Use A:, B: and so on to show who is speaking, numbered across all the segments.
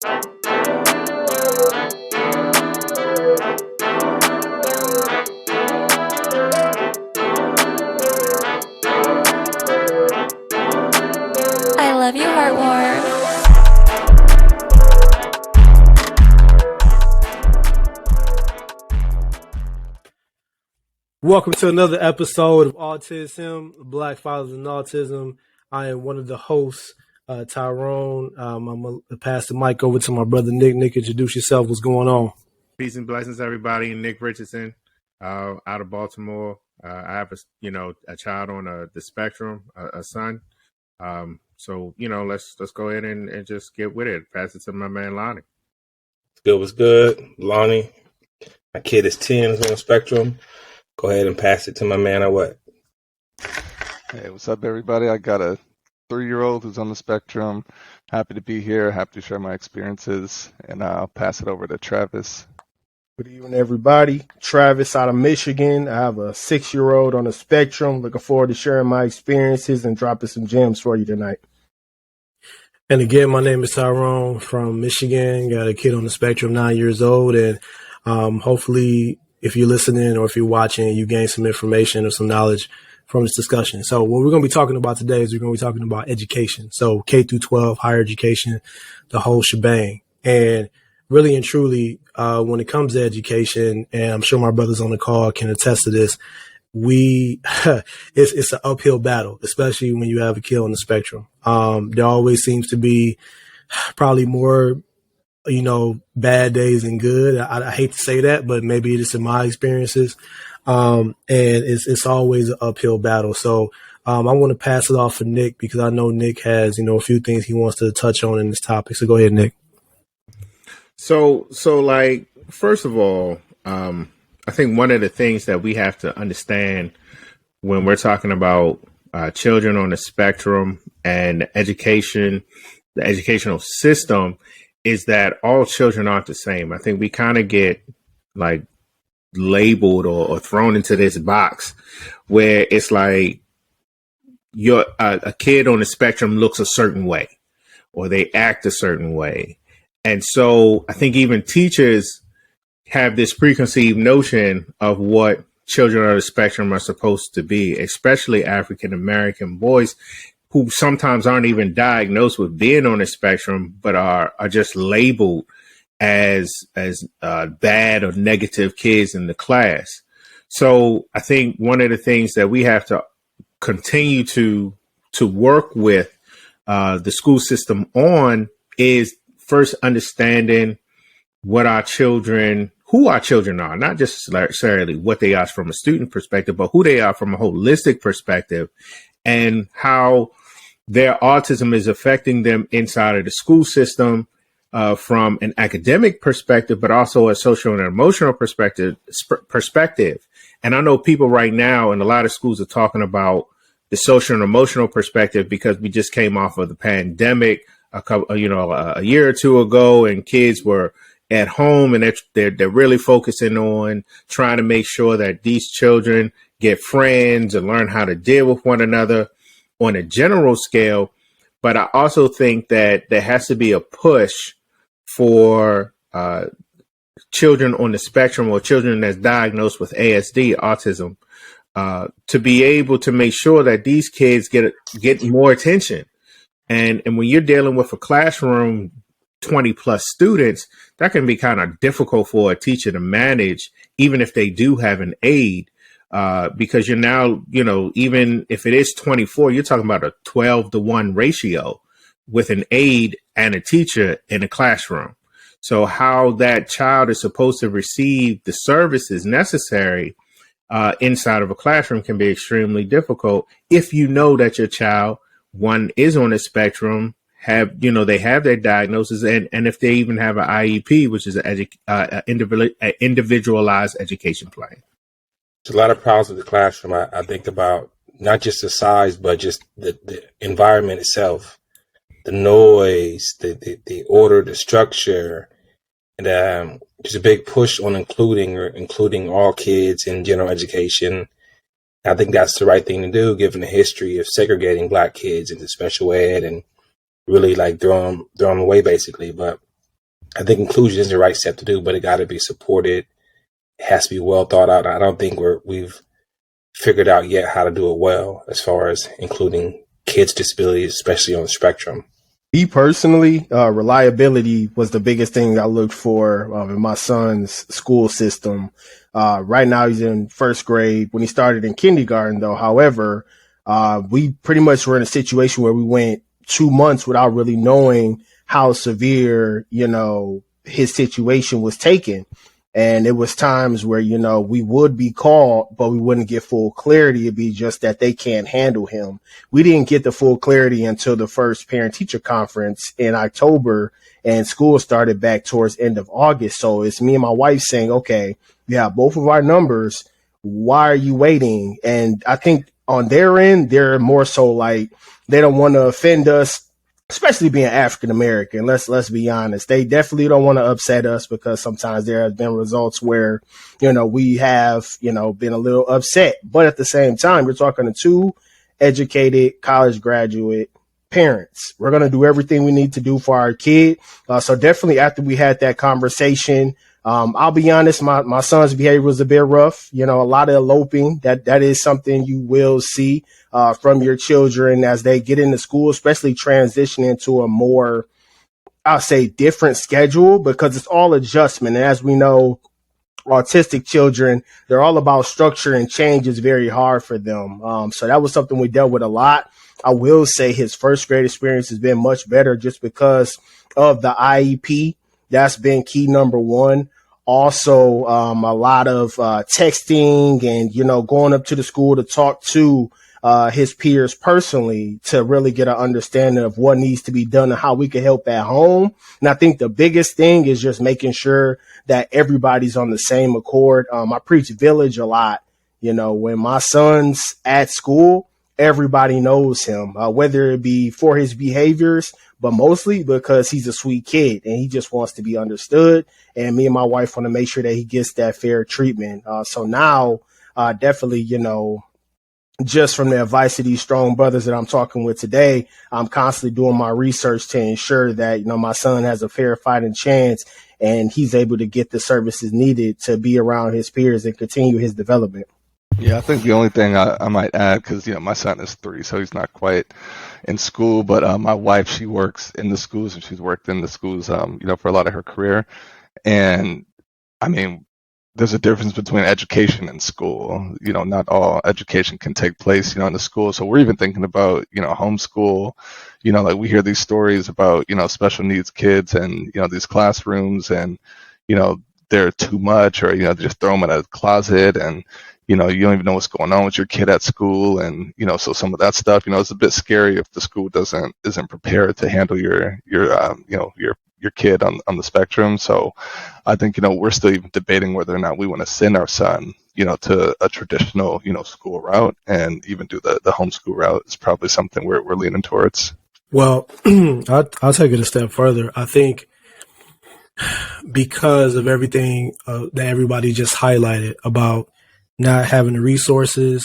A: I love you, Heartworm.
B: Welcome to another episode of AutisHim, Black Fathers and Autism. I am one of the hosts, Tyrone. I'm going to pass the mic over to my brother, Nick. Nick, introduce yourself. What's going on?
C: Peace and blessings, everybody. Nick Richardson, out of Baltimore. I have a child on the spectrum, a son. So let's go ahead and just get with it. Pass it to my man Lonnie.
D: What's good, Lonnie? My kid is 10, is on the spectrum. Go ahead and pass it to my man or what?
E: Hey, what's up, everybody? I got a 3-year-old who's on the spectrum. Happy to be here. Happy to share my experiences, and I'll pass it over to Travis.
F: Good evening, everybody. Travis out of Michigan. I have a 6-year-old on the spectrum. Looking forward to sharing my experiences and dropping some gems for you tonight.
B: And again, my name is Tyrone from Michigan. Got a kid on the spectrum, 9 years old. And hopefully, if you're listening or if you're watching, you gain some information or some knowledge from this discussion. So what we're going to be talking about today is we're going to be talking about education. So K through 12, higher education, the whole shebang. And really and truly, when it comes to education, and I'm sure my brothers on the call can attest to this, it's an uphill battle, especially when you have a kid on the spectrum. There always seems to be probably more bad days and good. I hate to say that, but maybe it is in my experiences. And it's always an uphill battle. So I want to pass it off for Nick because I know Nick has, a few things he wants to touch on in this topic. So go ahead, Nick.
C: So like, first of all, I think one of the things that we have to understand when we're talking about children on the spectrum and education, the educational system, is that all children aren't the same. I think we kind of get like labeled or thrown into this box where it's like you're a kid on the spectrum looks a certain way or they act a certain way. And so I think even teachers have this preconceived notion of what children on the spectrum are supposed to be, especially African-American boys who sometimes aren't even diagnosed with being on the spectrum, but are just labeled as bad or negative kids in the class. So I think one of the things that we have to continue to work with the school system on is first understanding who our children are, not just necessarily what they are from a student perspective, but who they are from a holistic perspective and how their autism is affecting them inside of the school system from an academic perspective, but also a social and emotional perspective. And I know people right now in a lot of schools are talking about the social and emotional perspective because we just came off of the pandemic a year or two ago, and kids were at home and they're really focusing on trying to make sure that these children get friends and learn how to deal with one another on a general scale. But I also think that there has to be a push for children on the spectrum or children that's diagnosed with ASD, autism, to be able to make sure that these kids get more attention. And when you're dealing with a classroom, 20 plus students, that can be kind of difficult for a teacher to manage, even if they do have an aide, because you're now, even if it is 24, you're talking about a 12-to-1 ratio with an aide and a teacher in a classroom. So how that child is supposed to receive the services necessary inside of a classroom can be extremely difficult if you know that your child, one, is on the spectrum, they have their diagnosis, and if they even have an IEP, which is an individualized education plan.
D: There's a lot of problems with the classroom. I think about not just the size, but just the environment itself, the noise, the order, the structure. And there's a big push on including all kids in general education. I think that's the right thing to do, given the history of segregating Black kids into special ed and really like throw them away, basically. But I think inclusion is the right step to do, but it got to be supported. It has to be well thought out. I don't think we've figured out yet how to do it well as far as including kids' disabilities, especially on the spectrum.
F: Me personally, reliability was the biggest thing I looked for in my son's school system. Right now, he's in first grade. When he started in kindergarten, though, however, we pretty much were in a situation where we went 2 months without really knowing how severe, his situation was taken. And it was times where, we would be called, but we wouldn't get full clarity. It'd be just that they can't handle him. We didn't get the full clarity until the first parent teacher conference in October, and school started back towards end of August. So it's me and my wife saying, okay, you have both of our numbers. Why are you waiting? And I think on their end, they're more so like they don't want to offend us, especially being African American. Let's be honest. They definitely don't want to upset us, because sometimes there have been results where, we have, been a little upset. But at the same time, you're talking to two educated college graduate parents. We're going to do everything we need to do for our kid. So definitely after we had that conversation, I'll be honest, my son's behavior was a bit rough. A lot of eloping. That is something you will see from your children as they get into school, especially transitioning to a more, I'll say, different schedule, because it's all adjustment. And as we know, autistic children, they're all about structure, and change is very hard for them. So that was something we dealt with a lot. I will say his first grade experience has been much better just because of the IEP. That's been key number one. Also, a lot of texting and, going up to the school to talk to his peers personally to really get an understanding of what needs to be done and how we can help at home. And I think the biggest thing is just making sure that everybody's on the same accord. I preach village a lot. When my son's at school, everybody knows him, whether it be for his behaviors, but mostly because he's a sweet kid and he just wants to be understood. And me and my wife want to make sure that he gets that fair treatment. So now, definitely, just from the advice of these strong brothers that I'm talking with today, I'm constantly doing my research to ensure that, my son has a fair fighting chance and he's able to get the services needed to be around his peers and continue his development.
E: Yeah, I think the only thing I might add, because my son is 3, so he's not quite in school, but my wife, she works in the schools, and she's worked in the schools, for a lot of her career. And I mean, there's a difference between education and school. Not all education can take place, in the school. So we're even thinking about, homeschool. Like we hear these stories about, special needs kids and, these classrooms, and, they're too much, or, they just throw them in a closet, and, you don't even know what's going on with your kid at school. And, so some of that stuff, it's a bit scary if the school isn't prepared to handle your kid on the spectrum. So I think, we're still even debating whether or not we want to send our son, to a traditional, school route, and even do the homeschool route is probably something we're leaning towards.
B: Well, I'll take it a step further. I think because of everything that everybody just highlighted about not having the resources,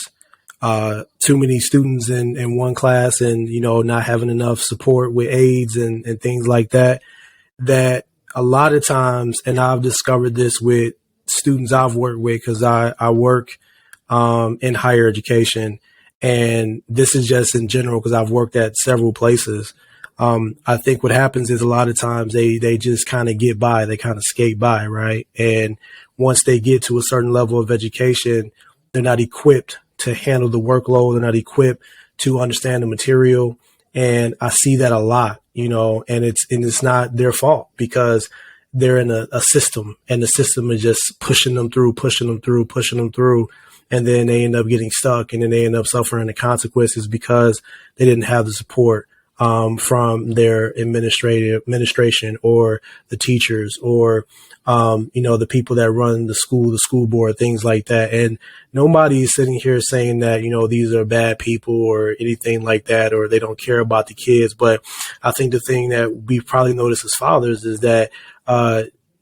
B: too many students in one class, and, not having enough support with aides and things like that, that a lot of times, and I've discovered this with students I've worked with, because I work in higher education, and this is just in general because I've worked at several places. I think what happens is a lot of times they just kind of get by, they kind of skate by, right? And once they get to a certain level of education, they're not equipped to handle the workload. They're not equipped to understand the material. And I see that a lot, and it's not their fault, because they're in a system, and the system is just pushing them through. And then they end up getting stuck, and then they end up suffering the consequences because they didn't have the support from their administration, or the teachers, or, the people that run the school board, things like that. And nobody is sitting here saying that, these are bad people or anything like that, or they don't care about the kids. But I think the thing that we probably notice as fathers is that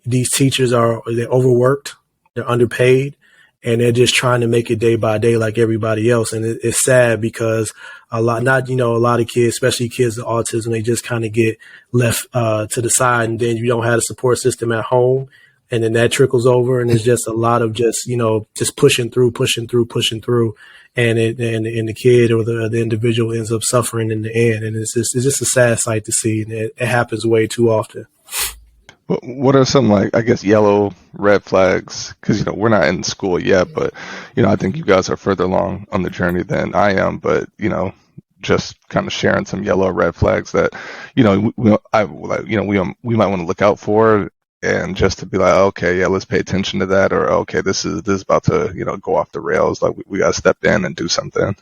B: these teachers they're overworked, they're underpaid, and they're just trying to make it day by day like everybody else. And it's sad because a lot of kids, especially kids with autism, they just kind of get left to the side, and then you don't have a support system at home. And then that trickles over, and it's just a lot of just pushing through. And the kid or the individual ends up suffering in the end. And it's just a sad sight to see. And it happens way too often.
E: What are some, like, I guess, yellow red flags? Because, we're not in school yet, but, I think you guys are further along on the journey than I am. But, just kind of sharing some yellow red flags that, we might want to look out for, and just to be like, okay, yeah, let's pay attention to that, or okay, this is about to, go off the rails. Like we got to step in and do something.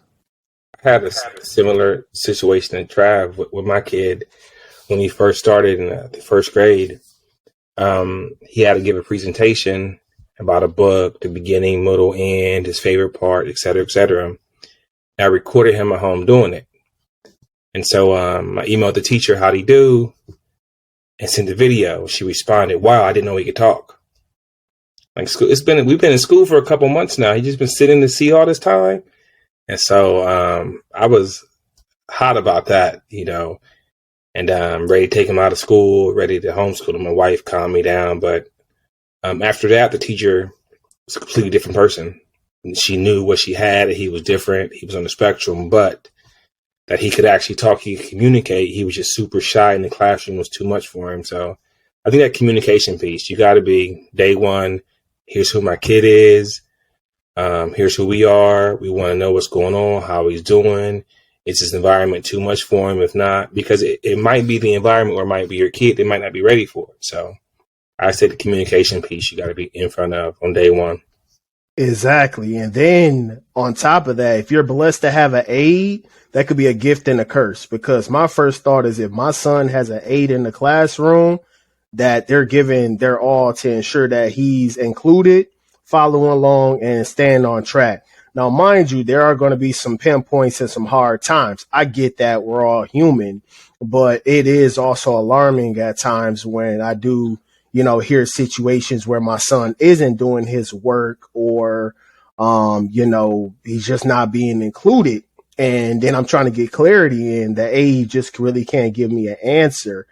D: I had a similar situation in Trav with my kid when he first started in the first grade. He had to give a presentation about a book, the beginning, middle, end, his favorite part, et cetera, et cetera. I recorded him at home doing it. And so I emailed the teacher, how'd he do? And sent the video. She responded, wow, I didn't know he could talk. Like, school, we've been in school for a couple months now. He's just been sitting to see all this time. And so I was hot about that, and ready to take him out of school, ready to homeschool him. My wife calmed me down. But after that, the teacher was a completely different person. And she knew what she had. He was different. He was on the spectrum, but that he could actually talk, he could communicate. He was just super shy in the classroom, was too much for him. So I think that communication piece, you got to be day one. Here's who my kid is. Here's who we are. We want to know what's going on, how he's doing. Is this environment too much for him? If not, because it might be the environment or it might be your kid. They might not be ready for it. So I say the communication piece, you got to be in front of on day one.
F: Exactly. And then on top of that, if you're blessed to have an aide, that could be a gift and a curse, because my first thought is if my son has an aide in the classroom, that they're giving their all to ensure that he's included, following along, and staying on track. Now, mind you, there are going to be some pinpoints and some hard times. I get that, we're all human, but it is also alarming at times when I do, hear situations where my son isn't doing his work, or, he's just not being included. And then I'm trying to get clarity, and the aide just really can't give me an answer.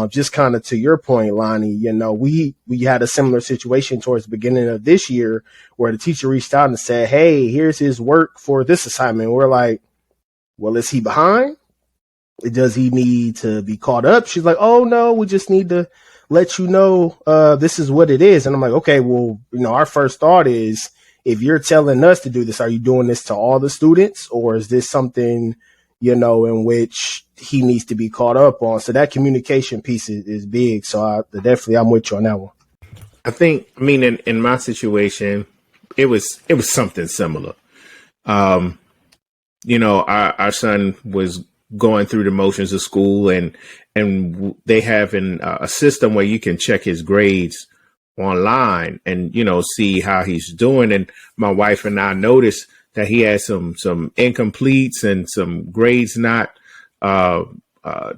F: Just kind of to your point, Lonnie, we had a similar situation towards the beginning of this year where the teacher reached out and said, hey, here's his work for this assignment. We're like, well, is he behind? Does he need to be caught up? She's like, oh, no, we just need to let you know this is what it is. And I'm like, okay, well, our first thought is, if you're telling us to do this, are you doing this to all the students, or is this something, in which he needs to be caught up on? So that communication piece is big. So I'm with you on that one.
C: I think, in my situation, it was something similar. Our son was going through the motions of school, and they have a system where you can check his grades online and, see how he's doing. And my wife and I noticed that he had some incompletes and some grades not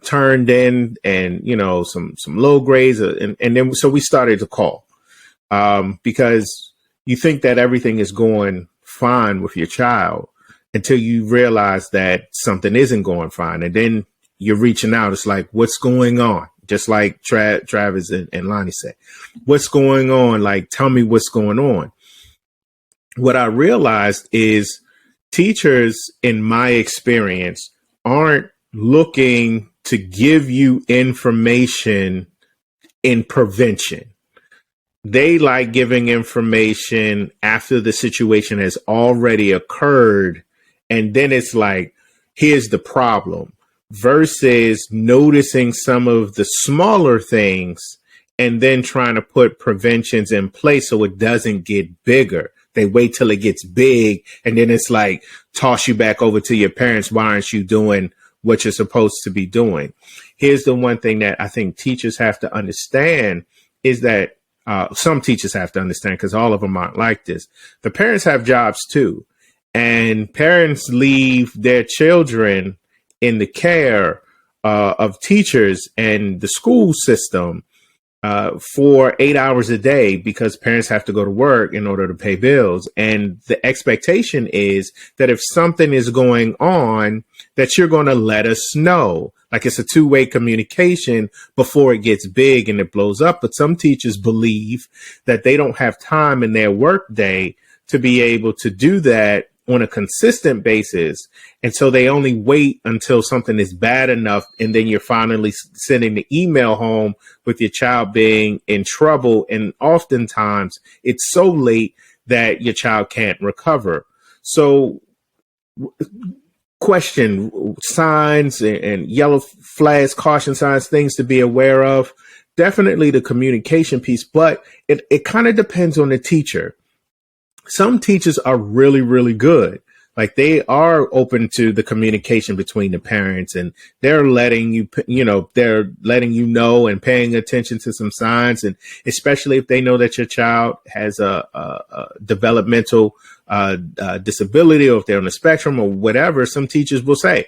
C: turned in, and, some low grades. And then so we started to call because you think that everything is going fine with your child until you realize that something isn't going fine. And then you're reaching out. It's like, what's going on? Just like Travis and Lonnie said, what's going on? Like, tell me what's going on. What I realized is teachers, in my experience, aren't looking to give you information in prevention. They like giving information after the situation has already occurred. And then it's like, here's the problem, versus noticing some of the smaller things and then trying to put preventions in place so it doesn't get bigger. They wait till it gets big, and then it's like, toss you back over to your parents. Why aren't you doing what you're supposed to be doing? Here's the one thing that I think teachers have to understand is that some teachers have to understand, because all of them aren't like this. The parents have jobs too, and parents leave their children in the care of teachers and the school system. for 8 hours a day because parents have to go to work in order to pay bills. And the expectation is that if something is going on, that you're going to let us know. Like it's a two-way communication before it gets big and it blows up. But some teachers believe that they don't have time in their work day to be able to do that on a consistent basis. And so they only wait until something is bad enough. And then you're finally sending the email home with your child being in trouble. And oftentimes it's so late that your child can't recover. So question, signs and yellow flags, caution signs, things to be aware of. Definitely the communication piece, but it kind of depends on the teacher. Some teachers are really, really good. Like they are open to the communication between the parents and they're letting you, they're letting you know and paying attention to some signs. And especially if they know that your child has a developmental disability, or if they're on the spectrum or whatever, some teachers will say,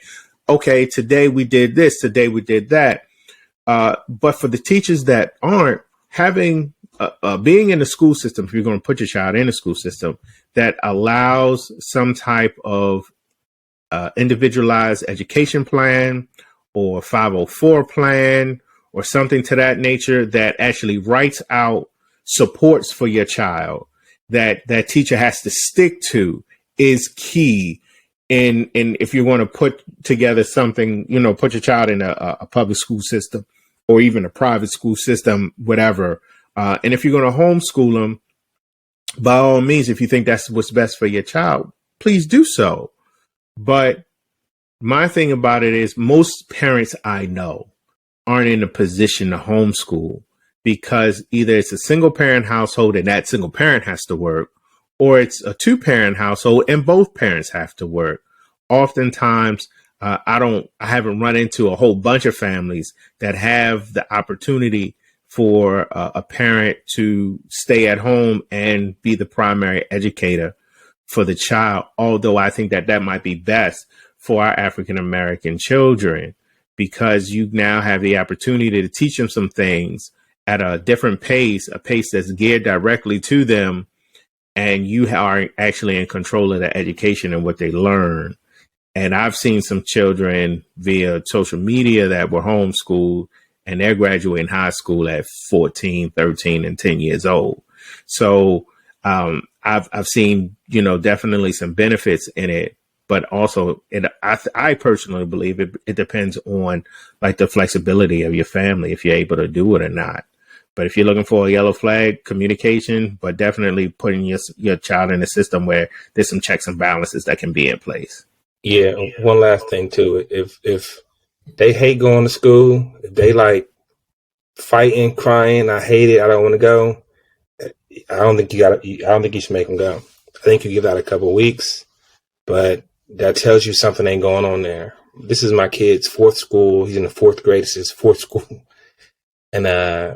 C: okay, today we did this, today we did that. But for the teachers that aren't, having being in the school system, if you're going to put your child in a school system that allows some type of individualized education plan or 504 plan or something to that nature that actually writes out supports for your child that that teacher has to stick to is key. And if you're going to put together something, put your child in a public school system or even a private school system, whatever. And if you're going to homeschool them, by all means, if you think that's what's best for your child, please do so. But my thing about it is most parents I know aren't in a position to homeschool because either it's a single parent household and that single parent has to work, or it's a two parent household and both parents have to work. Oftentimes, I haven't run into a whole bunch of families that have the opportunity for a parent to stay at home and be the primary educator for the child. Although I think that that might be best for our African American children, because you now have the opportunity to teach them some things at a different pace, a pace that's geared directly to them. And you are actually in control of the education and what they learn. And I've seen some children via social media that were homeschooled and they're graduating high school at 14, 13, and 10 years old. So I've seen, definitely some benefits in it, but also I personally believe it depends on like the flexibility of your family, if you're able to do it or not. But if you're looking for a yellow flag, communication, but definitely putting your child in a system where there's some checks and balances that can be in place.
D: Yeah. One last thing too. If they hate going to school, if they like fighting, crying, I hate it, I don't want to go, I don't think you should make them go. I think you give that a couple of weeks, but that tells you something ain't going on there. This is my kid's fourth school. He's in the fourth grade. This is his fourth school. And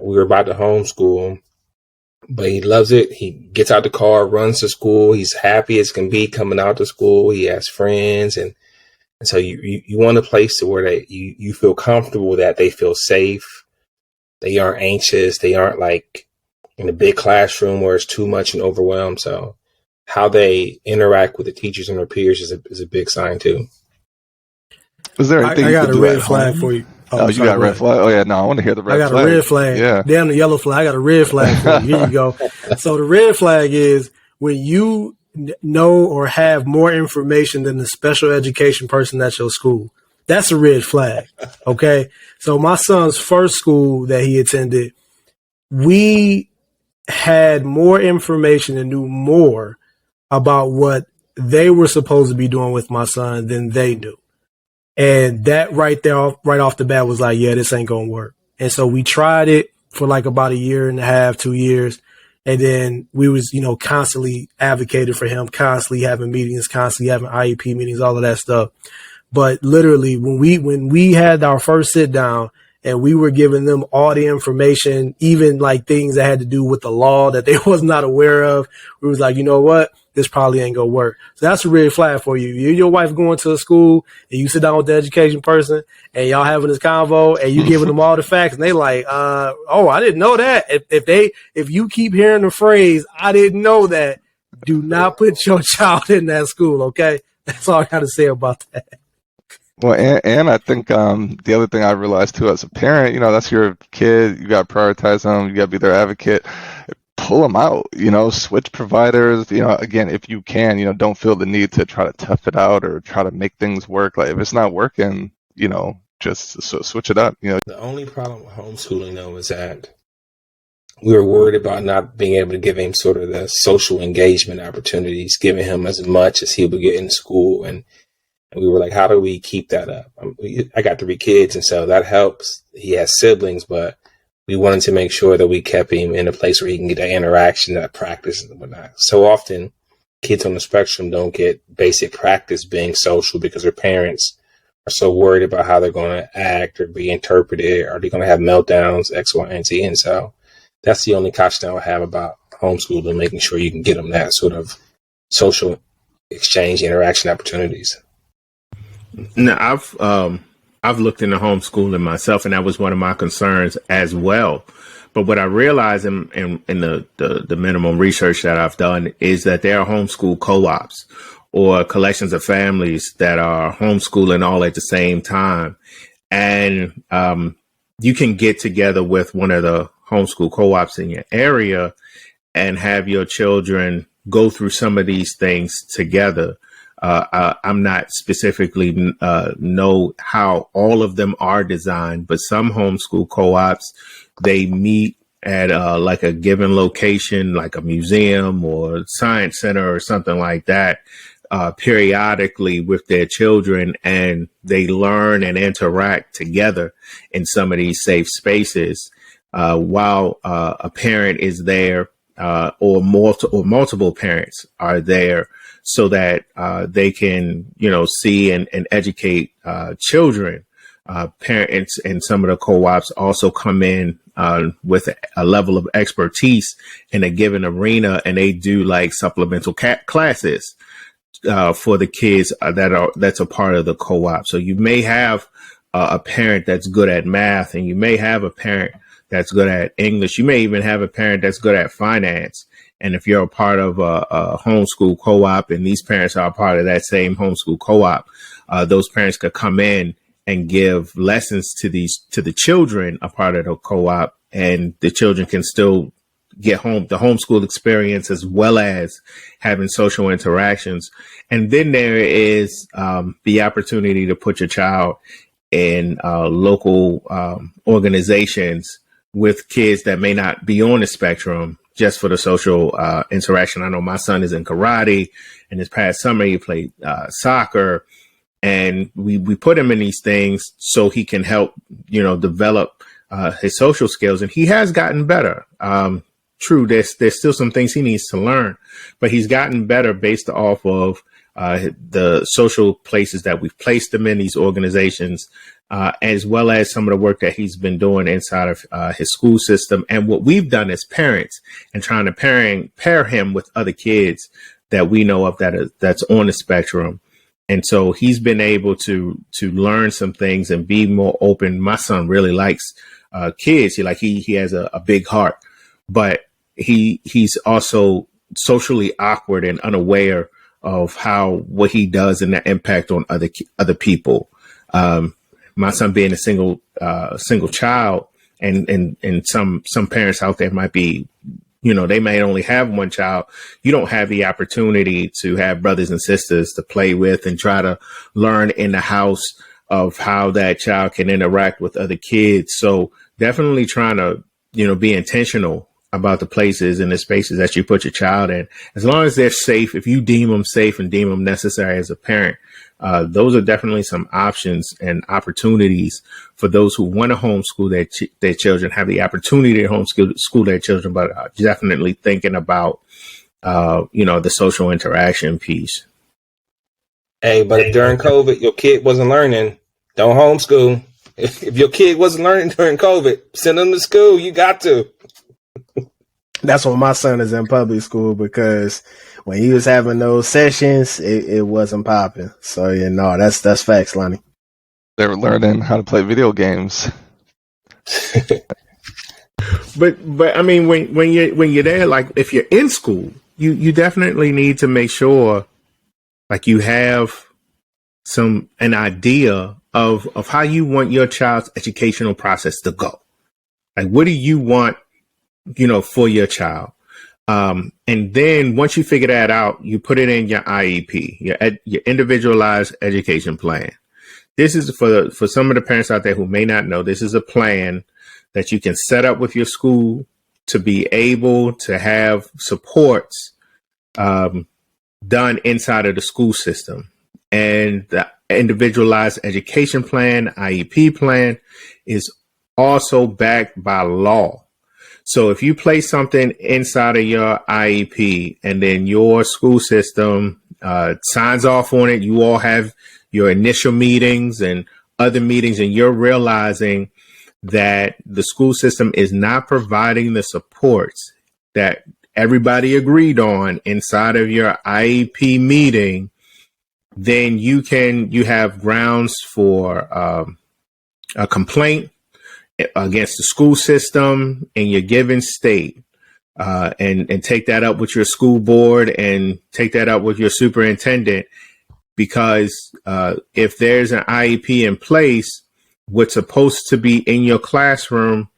D: we were about to homeschool him, but he loves it. He gets out the car, runs to school. He's happy as can be coming out to school. He has friends. And so you want a place to where you feel comfortable, that they feel safe. They aren't anxious. They aren't like in a big classroom where it's too much and overwhelmed. So how they interact with the teachers and their peers is a big sign too.
E: Was there anything
B: I got
E: you could
B: a
E: do
B: red
E: at
B: flag
E: home?
B: for you.
E: Oh, you got a red flag? Oh, yeah. No, I want to hear the red flag.
B: I got a red flag.
E: Yeah.
B: Damn the yellow flag. I got a red flag for you. Here you go. So the red flag is when you know or have more information than the special education person at your school. That's a red flag. Okay. So my son's first school that he attended, we had more information and knew more about what they were supposed to be doing with my son than they knew. And that right there, right off the bat was like, yeah, this ain't going to work. And so we tried it for like about a year and a half, 2 years. And then we was, constantly advocated for him, constantly having meetings, constantly having IEP meetings, all of that stuff. But literally when we had our first sit down and we were giving them all the information, even like things that had to do with the law that they was not aware of, we was like, you know what? this probably ain't gonna work. So that's a red flag for you. You and your wife going to a school and you sit down with the education person and y'all having this convo and you giving them all the facts and they like, oh, I didn't know that. If you keep hearing the phrase, I didn't know that, do not put your child in that school, okay? That's all I got to say about that.
E: Well, and I think the other thing I realized too as a parent, you know, that's your kid. You got to prioritize them. You got to be their advocate. Pull them out, you know, switch providers. You know, again, if you can, you know, don't feel the need to try to tough it out or try to make things work. Like if it's not working, you know, just switch it up. You know,
D: the only problem with homeschooling though is that we were worried about not being able to give him sort of the social engagement opportunities, giving him as much as he would get in school. And we were like, how do we keep that up? I got 3 kids, and so that helps. He has siblings, but we wanted to make sure that we kept him in a place where he can get that interaction, that practice and whatnot. So often kids on the spectrum don't get basic practice being social because their parents are so worried about how they're going to act or be interpreted. Are they going to have meltdowns, X, Y, and Z? And so that's the only caution I would have about homeschooling, making sure you can get them that sort of social exchange, interaction opportunities.
C: No, I've looked into homeschooling myself, and that was one of my concerns as well. But what I realized in the minimum research that I've done is that there are homeschool co-ops or collections of families that are homeschooling all at the same time. And you can get together with one of the homeschool co-ops in your area and have your children go through some of these things together. I'm not specifically know how all of them are designed, but some homeschool co-ops, they meet at like a given location, like a museum or science center or something like that, periodically with their children, and they learn and interact together in some of these safe spaces while a parent is there or multiple parents are there, so that they can, you know, see and educate children. Parents in some of the co-ops also come in with a level of expertise in a given arena, and they do like supplemental classes for the kids that's a part of the co-op. So you may have a parent that's good at math, and you may have a parent that's good at English. You may even have a parent that's good at finance. And if you're a part of a homeschool co-op and these parents are a part of that same homeschool co-op, those parents could come in and give lessons to the children a part of the co-op, and the children can still get the homeschool experience as well as having social interactions. And then there is the opportunity to put your child in local organizations with kids that may not be on the spectrum, just for the social interaction. I know my son is in karate, and this past summer he played soccer, and we put him in these things so he can help, you know, develop his social skills, and he has gotten better. True, there's still some things he needs to learn, but he's gotten better based off of the social places that we've placed him in, these organizations, as well as some of the work that he's been doing inside of his school system, and what we've done as parents and trying to pair him with other kids that we know of that's on the spectrum. And so he's been able to learn some things and be more open. My son really likes kids. He has a big heart, but he's also socially awkward and unaware of what he does and the impact on other people. My son being a single child, and some parents out there might be, you know, they may only have one child. You don't have the opportunity to have brothers and sisters to play with and try to learn in the house of how that child can interact with other kids. So definitely trying to, you know, be intentional about the places and the spaces that you put your child in. As long as they're safe, if you deem them safe and deem them necessary as a parent, those are definitely some options and opportunities for those who want to homeschool their children, have the opportunity to homeschool their children, but definitely thinking about, you know, the social interaction piece.
D: Hey, but if during COVID your kid wasn't learning, don't homeschool. If your kid wasn't learning during COVID, send them to school. You got to.
F: That's why my son is in public school, because when he was having those sessions, it wasn't popping. So yeah, no, that's facts, Lonnie.
E: They were learning how to play video games.
C: But I mean, when you're there, like if you're in school, you definitely need to make sure like you have an idea of how you want your child's educational process to go. Like, what do you want, for your child? And then once you figure that out, you put it in your IEP, your individualized education plan. This is for some of the parents out there who may not know, this is a plan that you can set up with your school to be able to have supports done inside of the school system. And the individualized education plan, IEP plan, is also backed by law. So if you place something inside of your IEP and then your school system signs off on it, you all have your initial meetings and other meetings, and you're realizing that the school system is not providing the supports that everybody agreed on inside of your IEP meeting, then you have grounds for a complaint against the school system in your given state, and take that up with your school board and take that up with your superintendent, because if there's an IEP in place, what's supposed to be in your classroom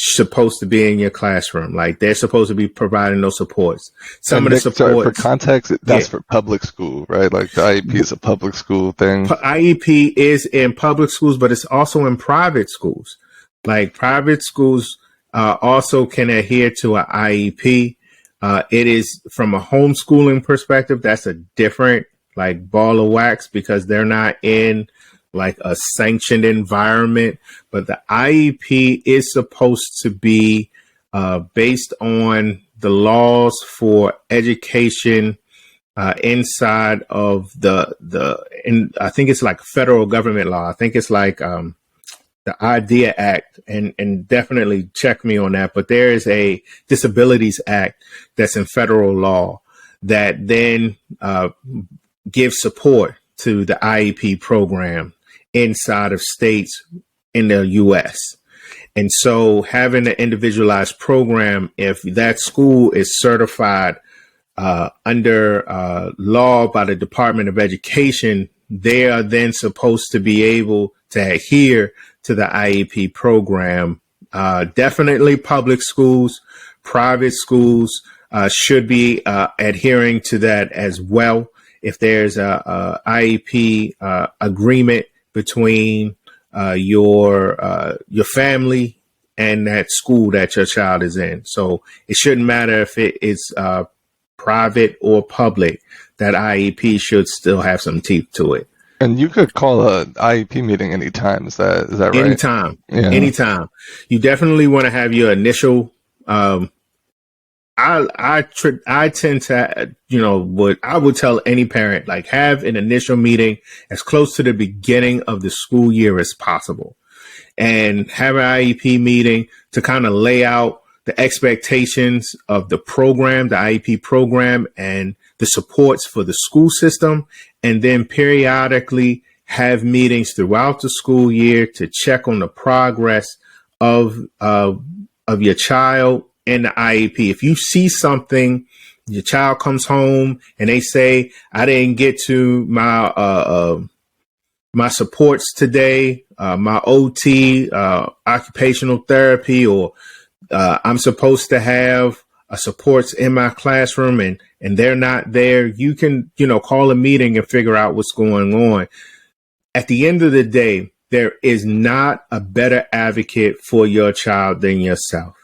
C: supposed to be in your classroom. Like, they're supposed to be providing those supports. Some of the supports,
E: sorry, for context, that's for public school, right? Like the IEP is a public school thing.
C: IEP is in public schools, but it's also in private schools. Like, private schools also can adhere to an IEP. It is from a homeschooling perspective, that's a different like ball of wax, because they're not in like a sanctioned environment. But the IEP is supposed to be based on the laws for education inside of I think it's like federal government law. I think it's like the IDEA Act, and definitely check me on that. But there is a Disabilities Act that's in federal law that then gives support to the IEP program inside of states in the U.S. And so having an individualized program, if that school is certified under law by the Department of Education, they are then supposed to be able to adhere to the IEP program. Definitely public schools, private schools should be adhering to that as well. If there's a IEP agreement between your family and that school that your child is in. So it shouldn't matter if it is private or public, that IEP should still have some teeth to it.
E: And you could call a IEP meeting anytime. Is that right?
C: Anytime.
E: Yeah.
C: Anytime. You definitely want to have your initial I tend to, what I would tell any parent, like, have an initial meeting as close to the beginning of the school year as possible, and have an IEP meeting to kind of lay out the expectations of the program, the IEP program, and the supports for the school system. And then periodically have meetings throughout the school year to check on the progress of your child in the IEP. If you see something, your child comes home and they say, I didn't get to my my supports today, my OT, occupational therapy, or I'm supposed to have supports in my classroom and they're not there, you can, call a meeting and figure out what's going on. At the end of the day, there is not a better advocate for your child than yourself.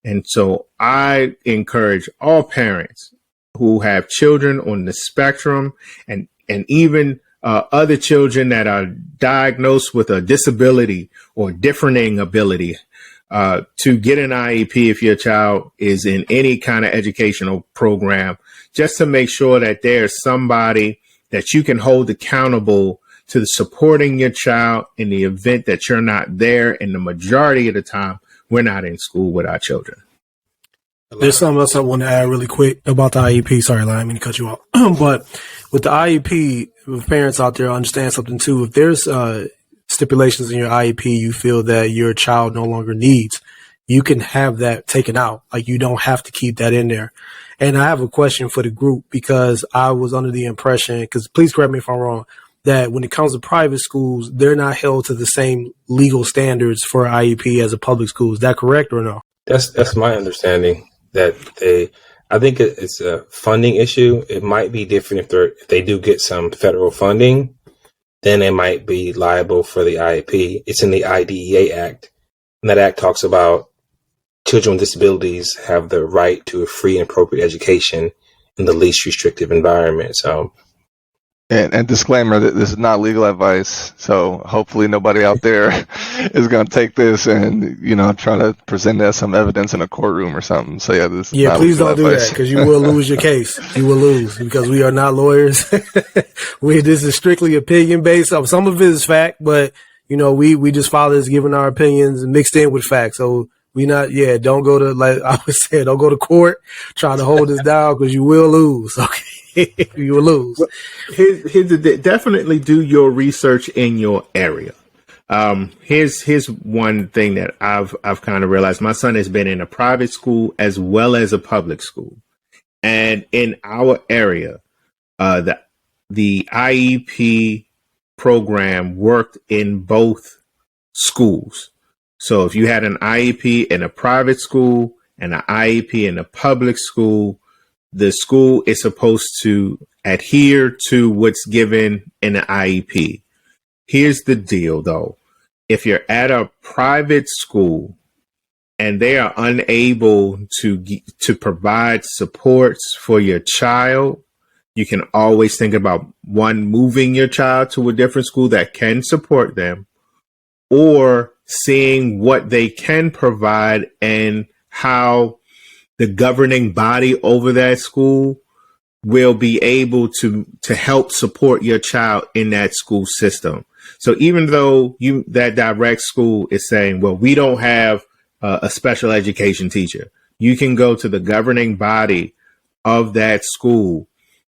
C: And so I encourage all parents who have children on the spectrum and even other children that are diagnosed with a disability or differing ability to get an IEP if your child is in any kind of educational program, just to make sure that there's somebody that you can hold accountable to supporting your child in the event that you're not there. And the majority of the time, we're not in school with our children.
B: There's something else I want to add really quick about the IEP. Sorry, I didn't mean to cut you off. But with the IEP, if parents out there understand something too, if there's stipulations in your IEP you feel that your child no longer needs, you can have that taken out. Like, you don't have to keep that in there. And I have a question for the group, because I was under the impression, because please correct me if I'm wrong, that when it comes to private schools, they're not held to the same legal standards for IEP as a public school. Is that correct or no?
D: That's my understanding. That I think it's a funding issue. It might be different if they do get some federal funding, then they might be liable for the IEP. It's in the IDEA Act, and that act talks about children with disabilities have the right to a free and appropriate education in the least restrictive environment. So,
E: And disclaimer that this is not legal advice, so hopefully nobody out there is going to take this and, try to present as some evidence in a courtroom or something. So yeah, this is not
B: please
E: legal
B: don't do
E: advice.
B: that, because you will lose your case. You will lose, because we are not lawyers. This is strictly opinion based. Some of it is fact, but we just follow this, giving our opinions mixed in with facts. So don't go to, like I was saying, don't go to court trying to hold this down, because you will lose. Okay. You will lose.
C: Definitely do your research in your area. Here's one thing that I've kind of realized. My son has been in a private school as well as a public school, and in our area, the IEP program worked in both schools. So if you had an IEP in a private school and an IEP in a public school, the school is supposed to adhere to what's given in the IEP. Here's the deal, though. If you're at a private school and they are unable to provide supports for your child, you can always think about, one, moving your child to a different school that can support them, or seeing what they can provide and how the governing body over that school will be able to help support your child in that school system. So even though that direct school is saying, well, we don't have a special education teacher, you can go to the governing body of that school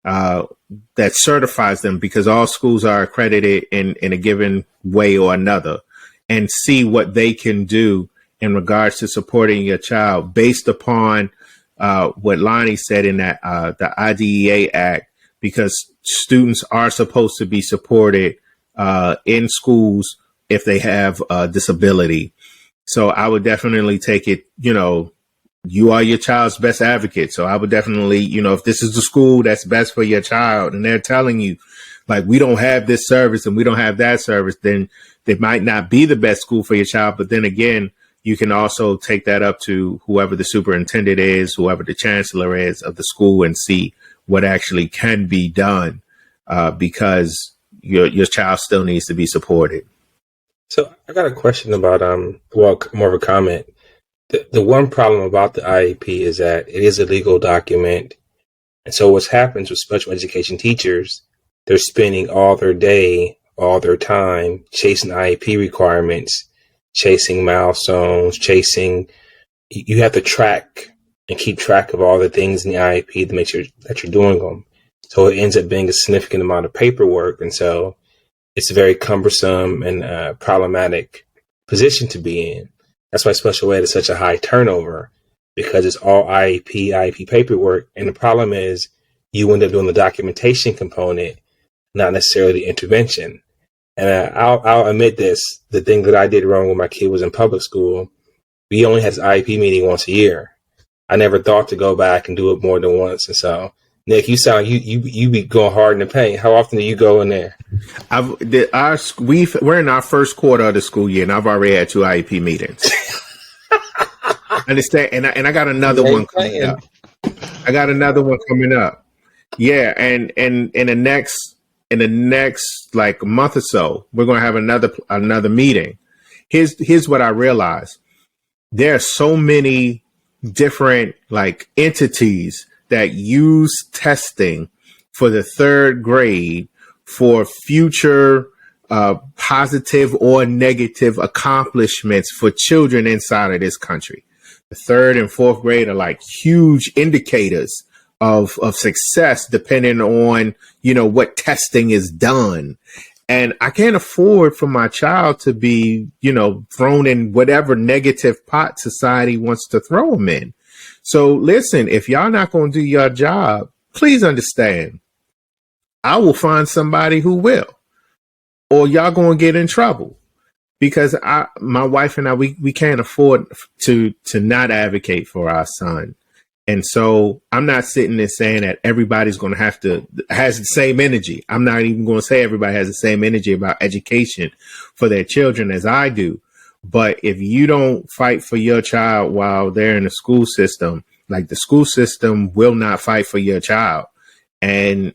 C: that certifies them, because all schools are accredited in a given way or another, and see what they can do in regards to supporting your child based upon what Lonnie said in that the IDEA Act, because students are supposed to be supported in schools if they have a disability. So I would definitely take it, you are your child's best advocate. So I would definitely, if this is the school that's best for your child and they're telling you, like, we don't have this service and we don't have that service, then they might not be the best school for your child. But then again, you can also take that up to whoever the superintendent is, whoever the chancellor is of the school, and see what actually can be done, because your child still needs to be supported.
D: So I got a question about, more of a comment. The one problem about the IEP is that it is a legal document. And so what happens with special education teachers, they're spending all their day, all their time chasing IEP requirements, chasing milestones, you have to track and keep track of all the things in the IEP to make sure that you're doing them. So it ends up being a significant amount of paperwork. And so it's a very cumbersome and problematic position to be in. That's why special ed is such a high turnover, because it's all IEP paperwork. And the problem is you end up doing the documentation component, not necessarily the intervention. And I'll admit this, the thing that I did wrong when my kid was in public school, we only had this IEP meeting once a year. I never thought to go back and do it more than once. And so, Nick, you sound you be going hard in the paint. How often do you go in there?
C: We're in our first quarter of the school year, and I've already had 2 IEP meetings. Understand? And I got another one coming up. Yeah, and in the next like month or so, we're gonna have another meeting. Here's what I realized. There are so many different like entities that use testing for the 3rd grade for future positive or negative accomplishments for children inside of this country. The third and fourth grade are like huge indicators of success, depending on, what testing is done. And I can't afford for my child to be, thrown in whatever negative pot society wants to throw them in. So listen, if y'all not going to do your job, please understand, I will find somebody who will, or y'all going to get in trouble, because my wife and I, we can't afford to not advocate for our son. And so I'm not sitting there saying that everybody's going to has the same energy. I'm not even going to say everybody has the same energy about education for their children as I do. But if you don't fight for your child while they're in the school system, like, the school system will not fight for your child. And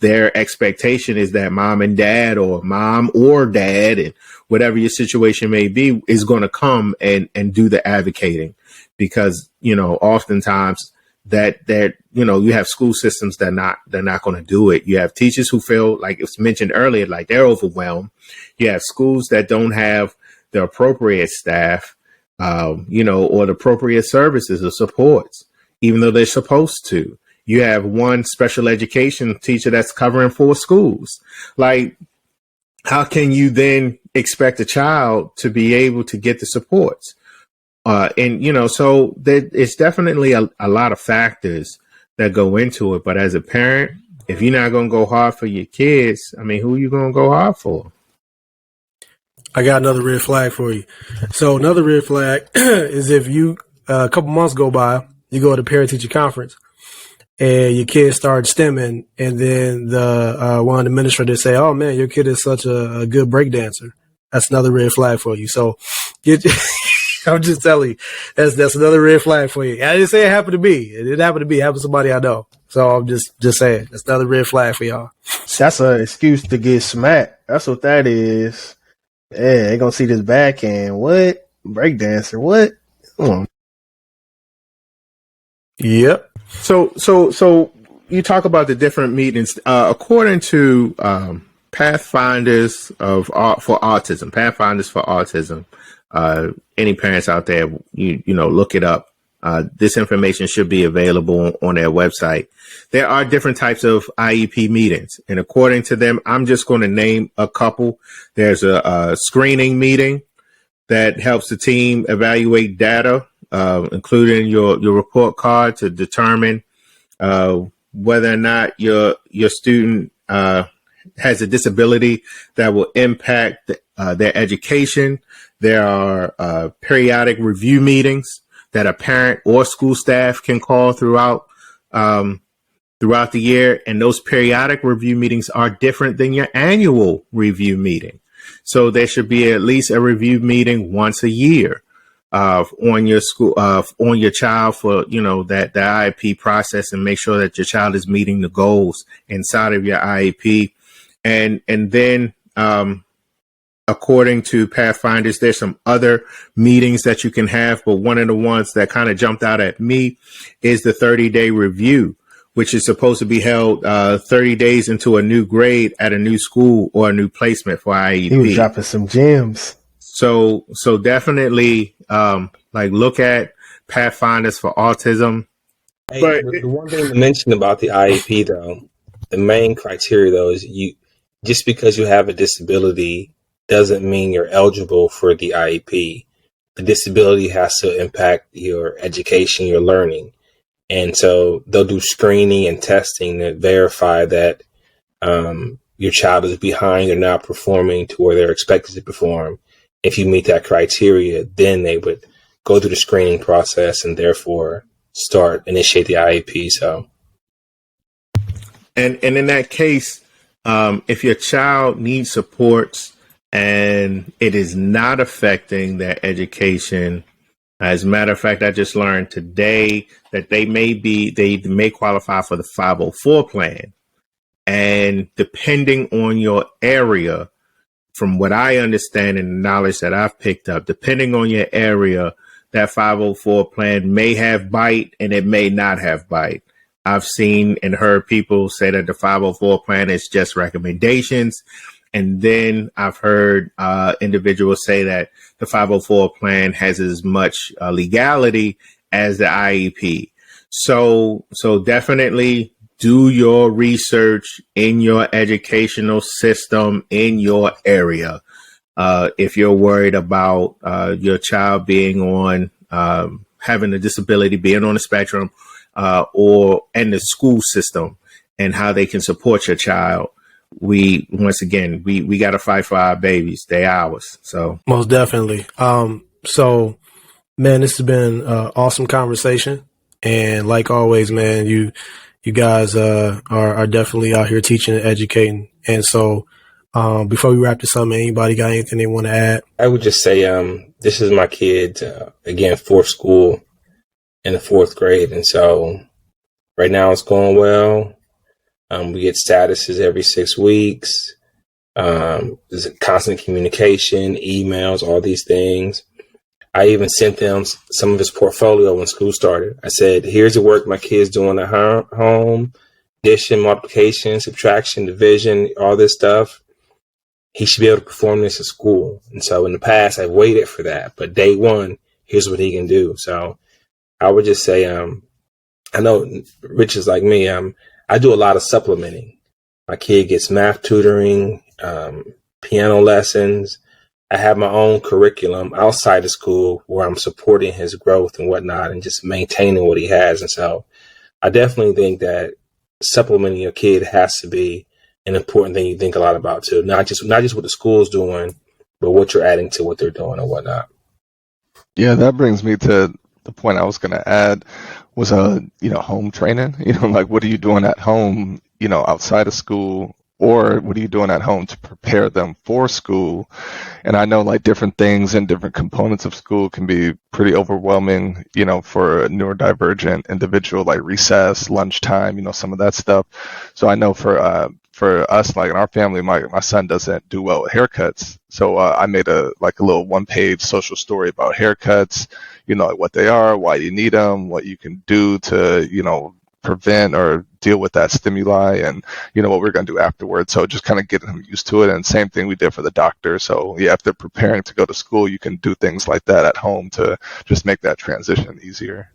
C: their expectation is that mom and dad, or mom or dad, and whatever your situation may be, is going to come and do the advocating. Because, oftentimes that you have school systems that they're not going to do it. You have teachers who feel, like it was mentioned earlier, like they're overwhelmed. You have schools that don't have the appropriate staff, or the appropriate services or supports, even though they're supposed to. You have one special education teacher that's covering 4 schools. Like, how can you then expect a child to be able to get the supports? So it's definitely a lot of factors that go into it. But as a parent, if you're not going to go hard for your kids, I mean, who are you going to go hard for?
B: I got another red flag for you. So another red flag is if you, a couple months go by, you go to parent-teacher conference, and your kid starts stimming, and then the one of the administrators say, "Oh man, your kid is such a good break dancer." That's another red flag for you. So I'm just telling you, that's another red flag for you. I didn't say it happened to me. It didn't happen to me. It happened to somebody I know. So I'm just saying, that's another red flag for y'all.
F: That's an excuse to get smacked. That's what that is. Yeah, they gonna see this backhand. What? Breakdancer? What?
B: Yep.
C: So you talk about the different meetings. According to Pathfinders for Autism. Any parents out there, look it up. This information should be available on their website. There are different types of IEP meetings, and according to them, I'm just going to name a couple. There's a screening meeting that helps the team evaluate data, including your report card, to determine whether or not your student has a disability that will impact their education. There are periodic review meetings that a parent or school staff can call throughout the year, and those periodic review meetings are different than your annual review meeting. So there should be at least a review meeting once a year on your school, on your child, for that the IEP process, and make sure that your child is meeting the goals inside of your IEP. And then according to Pathfinders, there's some other meetings that you can have, but one of the ones that kind of jumped out at me is the 30-day review, which is supposed to be held 30 days into a new grade at a new school or a new placement for IEP.
F: He was dropping some gems.
C: So definitely look at Pathfinders for Autism.
D: Hey,
C: But
D: the one thing to mention about the IEP, though, the main criteria, though, is just because you have a disability doesn't mean you're eligible for the IEP. The disability has to impact your education, your learning. And so they'll do screening and testing to verify that your child is behind or not performing to where they're expected to perform. If you meet that criteria, then they would go through the screening process and therefore initiate the IEP. So,
C: and in that case, if your child needs supports and it is not affecting their education, as a matter of fact, I just learned today that they may qualify for the 504 plan. And depending on your area, from what I understand and the knowledge that I've picked up, depending on your area, that 504 plan may have bite and it may not have bite. I've seen and heard people say that the 504 plan is just recommendations. And then I've heard individuals say that the 504 plan has as much legality as the IEP. So definitely do your research in your educational system in your area. If you're worried about your child being on having a disability, being on the spectrum, and the school system and how they can support your child, we got to fight for our babies. They ours. So
B: Most definitely. So man, this has been an awesome conversation. And like always, man, you guys are definitely out here teaching and educating. And so before we wrap this up, man, anybody got anything they want to add?
D: I would just say, this is my kid, again, fourth school in the fourth grade. And so right now it's going well. We get statuses every 6 weeks. There's a constant communication, emails, all these things. I even sent them some of his portfolio when school started. I said, here's the work my kid's doing at home, addition, multiplication, subtraction, division, all this stuff. He should be able to perform this at school. And so in the past, I've waited for that. But day one, here's what he can do. So I would just say, I know Rich is like me. I do a lot of supplementing. My kid gets math tutoring, piano lessons. I have my own curriculum outside of school where I'm supporting his growth and whatnot and just maintaining what he has. And so I definitely think that supplementing your kid has to be an important thing you think a lot about too. Not just what the school's doing, but what you're adding to what they're doing and whatnot.
E: Yeah, that brings me to the point I was going to add was, home training. Like what are you doing at home, outside of school, or what are you doing at home to prepare them for school? And I know like different things and different components of school can be pretty overwhelming, for a neurodivergent individual, like recess, lunchtime, some of that stuff. So I know for us, like in our family, my son doesn't do well with haircuts. So I made a little 1-page social story about haircuts, like what they are, why you need them, what you can do to, prevent or deal with that stimuli, and what we're going to do afterwards. So just kind of getting them used to it. And same thing we did for the doctor. So yeah, if they're preparing to go to school, you can do things like that at home to just make that transition easier.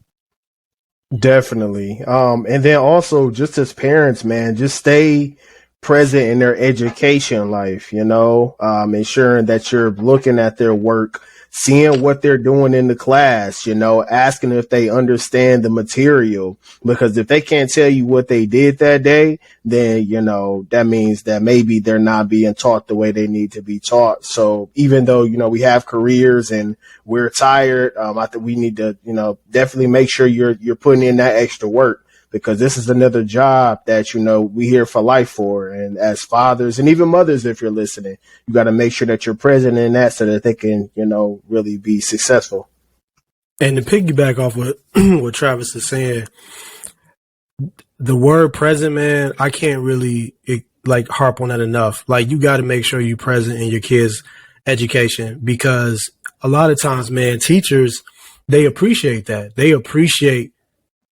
F: Definitely. And then also just as parents, man, just stay present in their education life, ensuring that you're looking at their work, seeing what they're doing in the class, asking if they understand the material, because if they can't tell you what they did that day, then, that means that maybe they're not being taught the way they need to be taught. So even though, we have careers and we're tired, I think we need to, definitely make sure you're putting in that extra work, because this is another job that, we here for life for. And as fathers and even mothers, if you're listening, you got to make sure that you're present in that so that they can, really be successful.
B: And to piggyback off what Travis is saying, the word present, man, I can't really harp on that enough. Like, you got to make sure you're present in your kids' education, because a lot of times, man, teachers, they appreciate that. They appreciate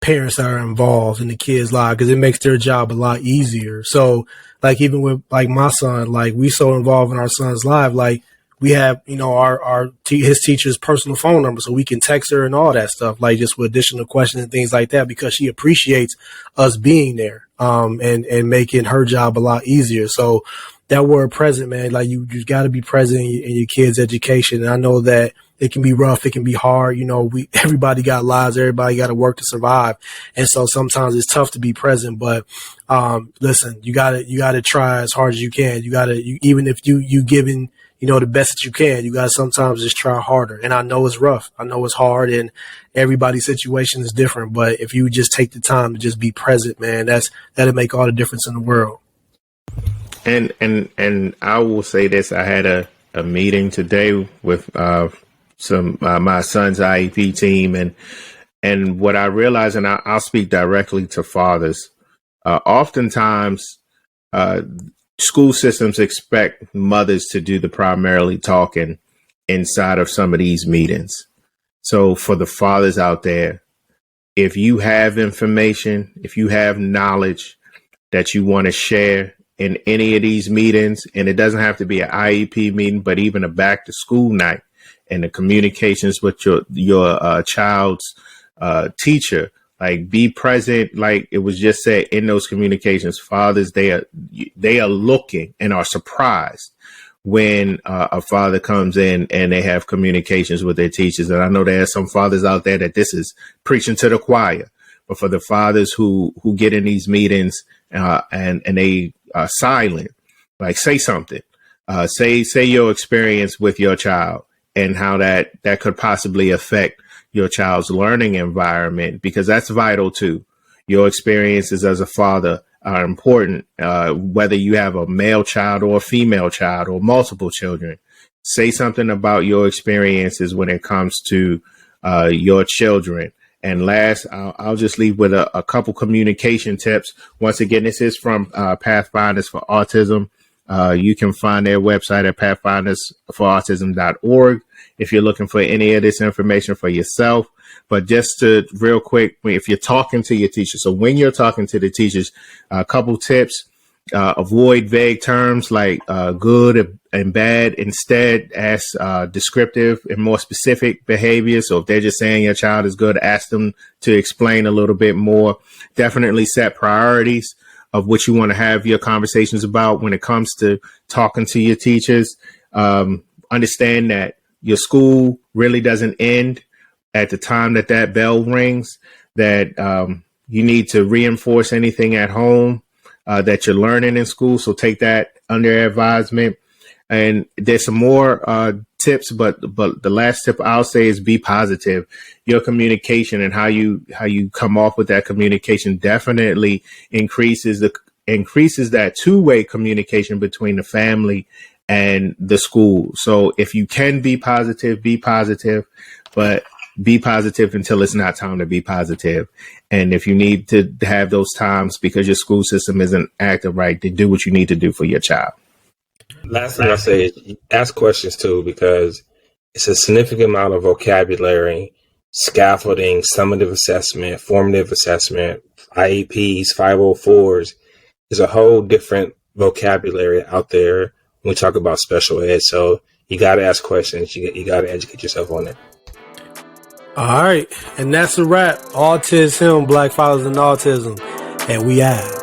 B: parents that are involved in the kids' lives, because it makes their job a lot easier. So like, even with like my son, like we so involved in our son's life, like we have, his teacher's personal phone number, so we can text her and all that stuff, like just with additional questions and things like that, because she appreciates us being there, and making her job a lot easier. So that word present, man, like you got to be present in your kids' education. And I know that it can be rough. It can be hard. Everybody got lives. Everybody got to work to survive. And so sometimes it's tough to be present, but, listen, you gotta try as hard as you can. Even if you giving, the best that you can, you gotta sometimes just try harder. And I know it's rough. I know it's hard, and everybody's situation is different, but if you just take the time to just be present, man, that'll make all the difference in the world.
C: And I will say this: I had a meeting today with my son's IEP team, and what I realized, and I'll speak directly to fathers. Oftentimes, school systems expect mothers to do the primarily talking inside of some of these meetings. So for the fathers out there, if you have information, if you have knowledge that you want to share in any of these meetings, and it doesn't have to be an IEP meeting, but even a back to school night, and the communications with your child's teacher, like be present. Like it was just said, in those communications, fathers, they are looking and are surprised when a father comes in and they have communications with their teachers. And I know there are some fathers out there that this is preaching to the choir, but for the fathers who get in these meetings and they are silent, like say something, say your experience with your child and how that could possibly affect your child's learning environment, because that's vital too. Your experiences as a father are important, whether you have a male child or a female child or multiple children. Say something about your experiences when it comes to your children. And last, I'll just leave with a couple communication tips. Once again, this is from Pathfinders for Autism. You can find their website at pathfindersforautism.org if you're looking for any of this information for yourself. But just to real quick, if you're talking to your teacher, so when you're talking to the teachers, a couple tips: avoid vague terms like good and bad. Instead, ask descriptive and more specific behavior. So if they're just saying your child is good, ask them to explain a little bit more. Definitely set priorities of what you want to have your conversations about when it comes to talking to your teachers. Understand that your school really doesn't end at the time that bell rings, that you need to reinforce anything at home that you're learning in school. So take that under advisement. And there's some more tips, but the last tip I'll say is be positive. Your communication and how you come off with that communication definitely increases that two-way communication between the family and the school. So if you can be positive, but be positive until it's not time to be positive. And if you need to have those times because your school system isn't active right, then do what you need to do for your child.
D: Last thing I'll say is ask questions too, because it's a significant amount of vocabulary, scaffolding, summative assessment, formative assessment, IEPs, 504s. There's a whole different vocabulary out there when we talk about special ed. So you got to ask questions. You got to educate yourself on it.
B: All right. And that's a wrap. AutisHim, Black Fathers and Autism. And we out.